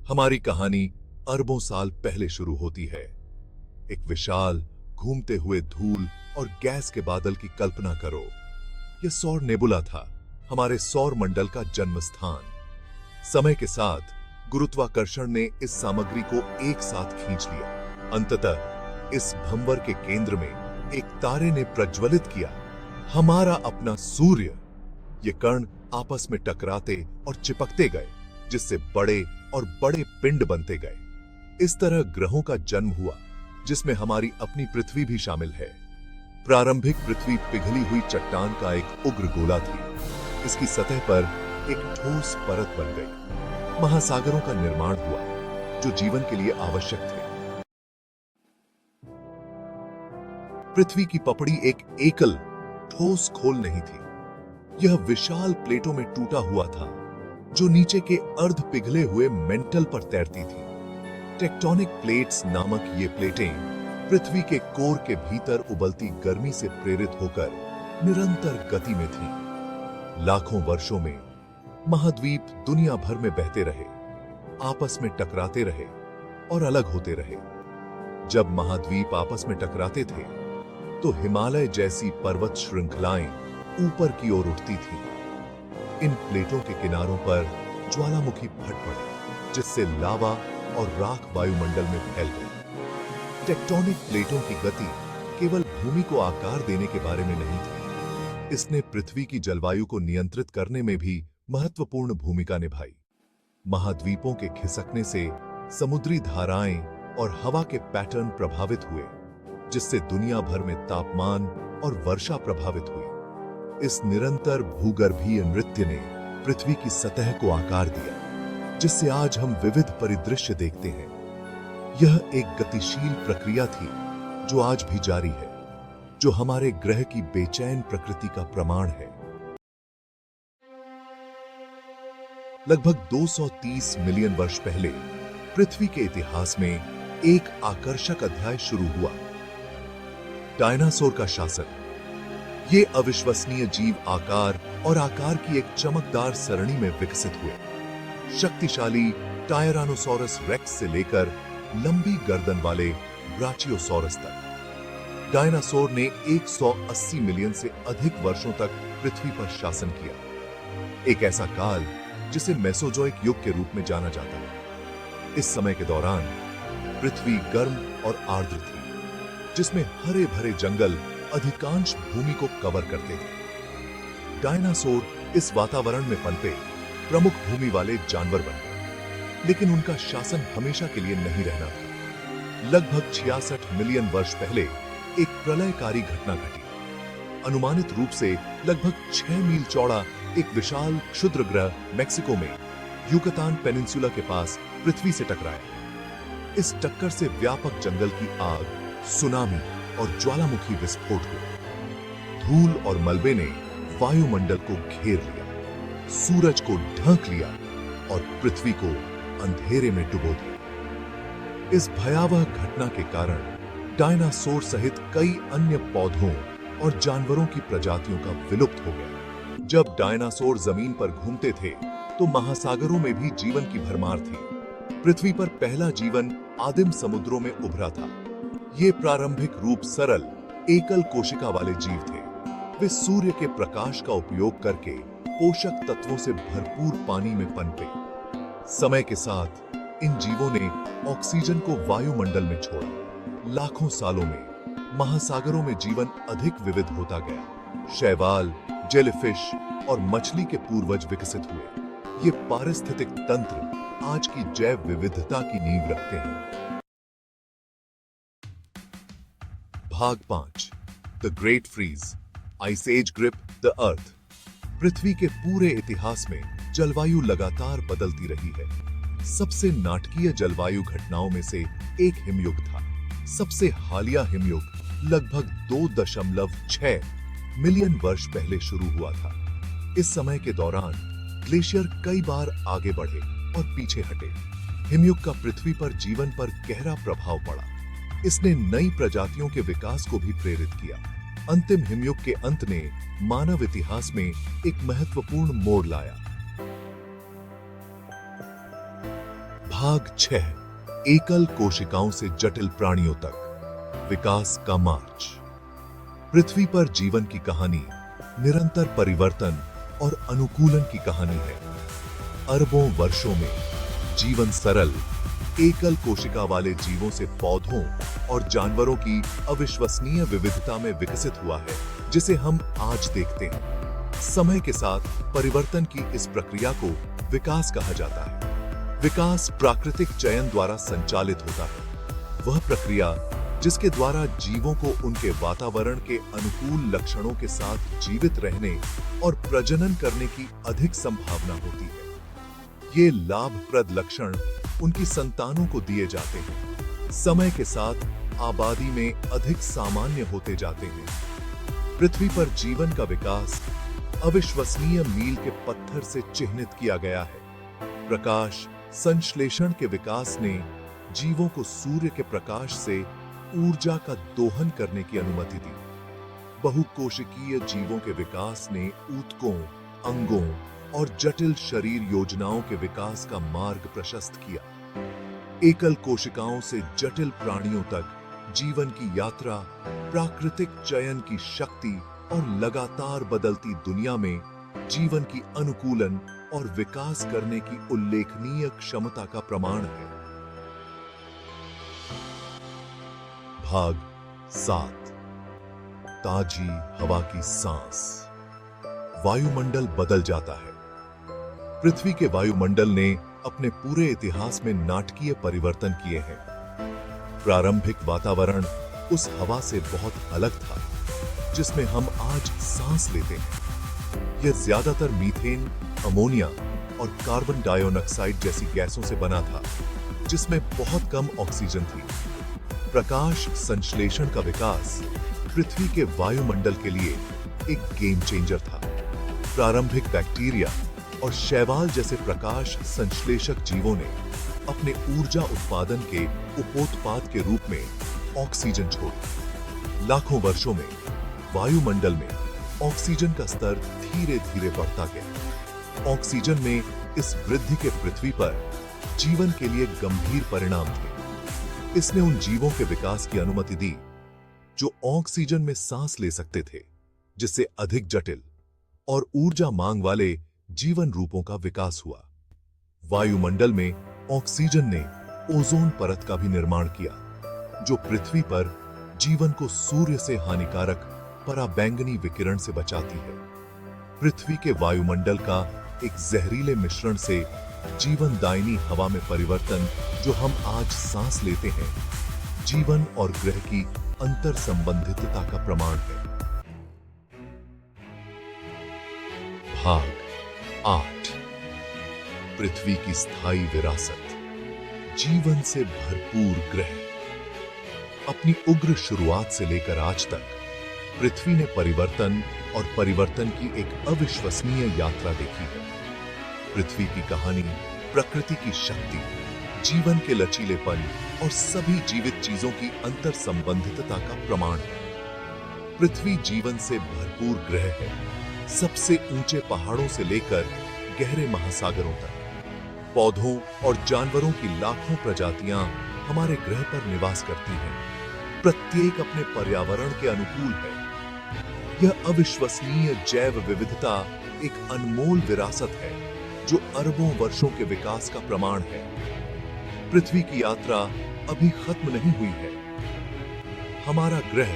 हमारी कहानी अरबों साल पहले शुरू होती है। एक विशाल घूमते हुए धूल और गैस के बादल की कल्पना करो। यह सौर नेबुला था, हमारे सौर मंडल का जन्म स्थान। समय के साथ गुरुत्वाकर्षण ने इस सामग्री को एक साथ खींच लिया। अंततः इस भंवर के केंद्र में एक तारे ने प्रज्वलित किया, हमारा अपना सूर्य। ये कण आपस में टकराते और चिपकते गए, जिससे बड़े और बड़े पिंड बनते गए। इस तरह ग्रहों का जन्म हुआ, जिसमें हमारी अपनी पृथ्वी भी शामिल है। प्रारंभिक पृथ्वी पिघली हुई चट्टान का एक उग्र गोला थी। इसकी सतह पर एक ठोस परत बन गई। महासागरों का निर्माण हुआ, जो जीवन के लिए आवश्यक थे। पृथ्वी की पपड़ी एक एकल ठोस खोल नहीं थी। यह विशाल प्लेटों में टूटा हुआ था, जो नीचे के अर्ध पिघले हुए मेंटल पर तैरती थी। टेक्टोनिक प्लेट्स नामक ये प्लेटें पृथ्वी के कोर के भीतर उबलती गर्मी से प्रेरित होकर निरंतर गति में थीं। लाखों वर्षों में महाद्वीप दुनिया भर में बहते रहे, आपस में टकराते रहे और अलग होते रहे। जब महाद्वीप आपस में टकराते थे, तो हिमालय जैसी पर्वत श्रृंखलाएं ऊपर की ओर उठती थीं। इन प्लेटों के किनारों पर ज्वालामुखी फट पड़े, जिससे लावा और राख वायुमंडल में फैल गई। टेक्टोनिक प्लेटों की गति केवल भूमि को आकार देने के बारे में नहीं थी, इसने पृथ्वी की जलवायु को नियंत्रित करने में भी महत्वपूर्ण भूमिका निभाई। महाद्वीपों के खिसकने से समुद्री धाराएं और हवा के पैटर्न प्रभावित हुए, जिससे दुनिया भर में तापमान और वर्षा प्रभावित हुई। इस निरंतर भूगर्भीय नृत्य ने पृथ्वी की सतह को आकार दिया, जिससे आज हम विविध परिदृश्य देखते हैं। यह एक गतिशील प्रक्रिया थी, जो आज भी जारी है, जो हमारे ग्रह की बेचैन प्रकृति का प्रमाण है। लगभग 230 मिलियन वर्ष पहले पृथ्वी के इतिहास में एक आकर्षक अध्याय शुरू हुआ, डायनासोर का शासन। ये अविश्वसनीय जीव आकार और आकार की एक चमकदार सरणी में विकसित हुए। शक्तिशाली टायरानोसोरस रेक्स से लेकर लंबी गर्दन वाले ब्राचियोसोरस तक, डायनासोर ने 180 मिलियन से अधिक वर्षों तक पृथ्वी पर शासन किया। एक ऐसा काल जिसे मेसोजोइक युग के रूप में जाना जाता है। इस समय के दौरान पृथ्वी गर्म और आर्द्र थी, जिसमें हरे भरे जंगल अधिकांश भूमि को कवर करते थे। डायनासोर इस वातावरण में पनपे प्रमुख भूमि वाले जानवर बन गए, लेकिन उनका शासन हमेशा के लिए नहीं रहना था। लगभग 66 मिलियन वर्ष पहले एक प्रलयकारी घटना घटी। अनुमानित रूप से लगभग 6 मील चौड़ा एक विशाल क्षुद्र ग्रह मैक्सिको में युकातान पेनिनसुला के पास पृथ्वी से टकराया। इस टक्कर से व्यापक जंगल की आग, सुनामी और ज्वालामुखी विस्फोट हुए। धूल और मलबे ने वायुमंडल को घेर लिया, सूरज को ढक लिया और पृथ्वी को अंधेरे में डुबो दिया। इस भयावह घटना के कारण डायनासोर सहित कई अन्य पौधों और जानवरों की प्रजातियों का विलुप्त हो गया। जब डायनासोर जमीन पर घूमते थे, तो महासागरों में भी जीवन की भरमार थी। पृथ्वी पर पहला जीवन आदिम समुद्रों में उभरा था। ये प्रारंभिक रूप सरल, एकल कोशिका वाले जीव थे। वे सूर्य के प्रकाश का उपयोग करके पोषक तत्वों से भरपूर पानी में पनपे। समय के साथ इन जीवों ने ऑक्सीजन को वायुमंडल में छोड़ा। लाखों सालों में महासागरों में जीवन अधिक विविध होता गया। शैवाल, जेलीफिश और मछली के पूर्वज विकसित हुए। ये पारिस्थितिक तंत्र आज की जैव विविधता की नींव रखते हैं। भाग 5, the great freeze, ice age grip the earth. पृथ्वी के पूरे इतिहास में जलवायु लगातार बदलती रही है। सबसे नाटकीय जलवायु घटनाओं में से एक हिमयुग था। सबसे हालिया हिमयुग लगभग 2.6 मिलियन वर्ष पहले शुरू हुआ था। इस समय के दौरान ग्लेशियर कई बार आगे बढ़े और पीछे हटे। हिमयुग का पृथ्वी पर जीवन पर गहरा प्रभाव पड़ा। इसने नई प्रजातियों के विकास को भी प्रेरित किया। अंतिम हिमयुग के अंत ने मानव इतिहास में एक महत्वपूर्ण मोड़ लाया। भाग 6 एकल कोशिकाओं से जटिल प्राणियों तक विकास का मार्च। पृथ्वी पर जीवन की कहानी निरंतर परिवर्तन और अनुकूलन की कहानी है। अरबों वर्षों में जीवन सरल एकल कोशिका वाले जीवों से पौधों और जानवरों की अविश्वसनीय विविधता में विकसित हुआ है, जिसे हम आज देखते हैं। समय के साथ परिवर्तन की इस प्रक्रिया को विकास कहा जाता है। विकास प्राकृतिक चयन द्वारा संचालित होता है, वह प्रक्रिया जिसके द्वारा जीवों को उनके वातावरण के अनुकूल लक्षणों के साथ जीवित रहने और प्रजनन करने की अधिक संभावना होती है। ये लाभप्रद लक्षण उनकी संतानों को दिए जाते हैं। समय के साथ आबादी में अधिक सामान्य होते जाते हैं। पृथ्वी पर जीवन का विकास अविश्वसनीय मील के पत्थर से चिह्नित किया गया है। प्रकाश संश्लेषण के विकास ने जीवों को सूर्य के प्रकाश से ऊर्जा का दोहन करने की अनुमति दी। बहुकोशिकीय जीवों के विकास ने ऊतकों, अंगों और जटिल शरीर योजनाओं के विकास का मार्ग प्रशस्त किया। एकल कोशिकाओं से जटिल प्राणियों तक जीवन की यात्रा प्राकृतिक चयन की शक्ति और लगातार बदलती दुनिया में जीवन की अनुकूलन और विकास करने की उल्लेखनीय क्षमता का प्रमाण है। भाग 7 ताजी हवा की सांस। वायुमंडल बदल जाता है। पृथ्वी के वायुमंडल ने अपने पूरे इतिहास में नाटकीय परिवर्तन किए हैं। प्रारंभिक वातावरण उस हवा से बहुत अलग था जिसमें हम आज सांस लेते हैं। यह ज्यादातर मीथेन, अमोनिया और कार्बन डाइऑक्साइड जैसी गैसों से बना था, जिसमें बहुत कम ऑक्सीजन थी। प्रकाश संश्लेषण का विकास पृथ्वी के वायुमंडल के लिए एक गेम चेंजर था। प्रारंभिक बैक्टीरिया और शैवाल जैसे प्रकाश संश्लेषक जीवों ने अपने ऊर्जा उत्पादन के उपोत्पाद के रूप में ऑक्सीजन छोड़ी। लाखों वर्षों में वायुमंडल में ऑक्सीजन का स्तर धीरे धीरे बढ़ता गया। ऑक्सीजन में इस वृद्धि के पृथ्वी पर जीवन के लिए गंभीर परिणाम थे। इसने उन जीवों के विकास की अनुमति दी जो ऑक्सीजन में सांस ले सकते थे, जिससे अधिक जटिल और ऊर्जा मांग वाले जीवन रूपों का विकास हुआ। वायुमंडल में ऑक्सीजन ने ओजोन परत का भी निर्माण किया, जो पृथ्वी पर जीवन को सूर्य से हानिकारक पराबैंगनी विकिरण से बचाती है। पृथ्वी के वायुमंडल का एक जहरीले मिश्रण से जीवनदायिनी हवा में परिवर्तन, जो हम आज सांस लेते हैं, जीवन और ग्रह की अंतर संबंधितता का प्रमाण है। भाग 8 पृथ्वी की स्थायी विरासत। जीवन से भरपूर ग्रह। अपनी उग्र शुरुआत से लेकर आज तक पृथ्वी ने परिवर्तन और परिवर्तन की एक अविश्वसनीय यात्रा देखी है। पृथ्वी की कहानी प्रकृति की शक्ति, जीवन के लचीलेपन और सभी जीवित चीजों की अंतर संबंधितता का प्रमाण है। पृथ्वी जीवन से भरपूर ग्रह है, सबसे ऊंचे पहाड़ों से लेकर गहरे महासागरों तक। पौधों और जानवरों की लाखों प्रजातियां हमारे ग्रह पर निवास करती हैं। प्रत्येक अपने पर्यावरण के अनुकूल है। यह अविश्वसनीय जैव विविधता एक अनमोल विरासत है जो अरबों वर्षों के विकास का प्रमाण है। पृथ्वी की यात्रा अभी खत्म नहीं हुई है। हमारा ग्रह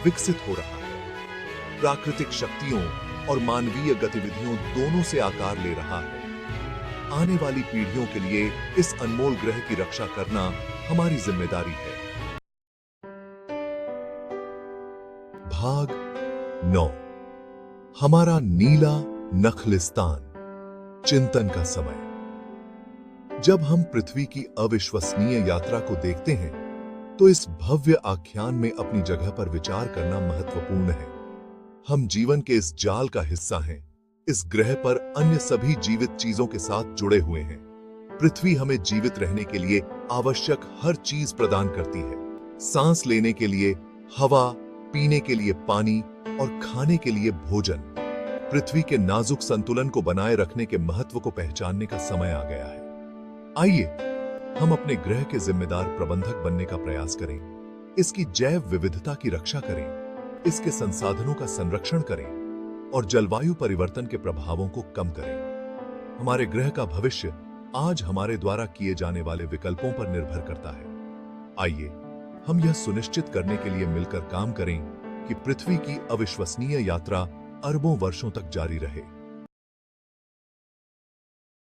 विकसित हो रहा है, प्राकृतिक शक्तियों और मानवीय गतिविधियों दोनों से आकार ले रहा है। आने वाली पीढ़ियों के लिए इस अनमोल ग्रह की रक्षा करना हमारी जिम्मेदारी है। भाग 9 हमारा नीला नखलिस्तान। चिंतन का समय। जब हम पृथ्वी की अविश्वसनीय यात्रा को देखते हैं, तो इस भव्य आख्यान में अपनी जगह पर विचार करना महत्वपूर्ण है। हम जीवन के इस जाल का हिस्सा हैं। इस ग्रह पर अन्य सभी जीवित चीजों के साथ जुड़े हुए हैं। पृथ्वी हमें जीवित रहने के लिए आवश्यक हर चीज प्रदान करती है। सांस लेने के लिए हवा, पीने के लिए पानी और खाने के लिए भोजन। पृथ्वी के नाजुक संतुलन को बनाए रखने के महत्व को पहचानने का समय आ गया है। आइए हम अपने ग्रह के जिम्मेदार प्रबंधक बनने का प्रयास करें, इसकी जैव विविधता की रक्षा करें, इसके संसाधनों का संरक्षण करें और जलवायु परिवर्तन के प्रभावों को कम करें। हमारे ग्रह का भविष्य आज हमारे द्वारा किए जाने वाले विकल्पों पर निर्भर करता है। आइए हम यह सुनिश्चित करने के लिए मिलकर काम करें कि पृथ्वी की अविश्वसनीय यात्रा अरबों वर्षों तक जारी रहे।